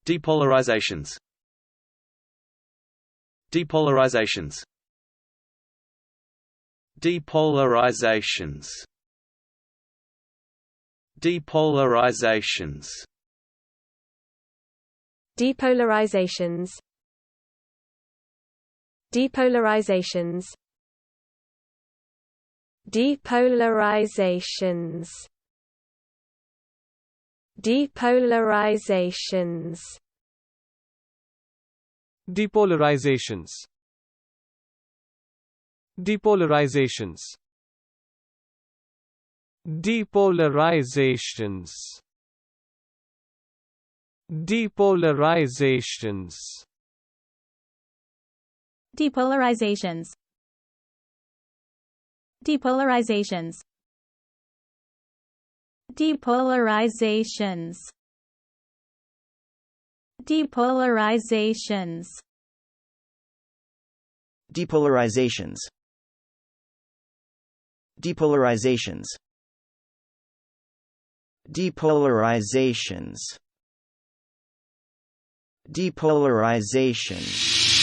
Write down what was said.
Depolarizations. Depolarizations. Depolarizations. Depolarizations. Depolarizations. Depolarizations. Depolarizations. Depolarizations. Depolarizations. Depolarizations. Depolarizations. Depolarizations. Depolarizations. Depolarizations. Depolarizations. Depolarizations. Depolarizations. Depolarizations. Depolarizations. Depolarization.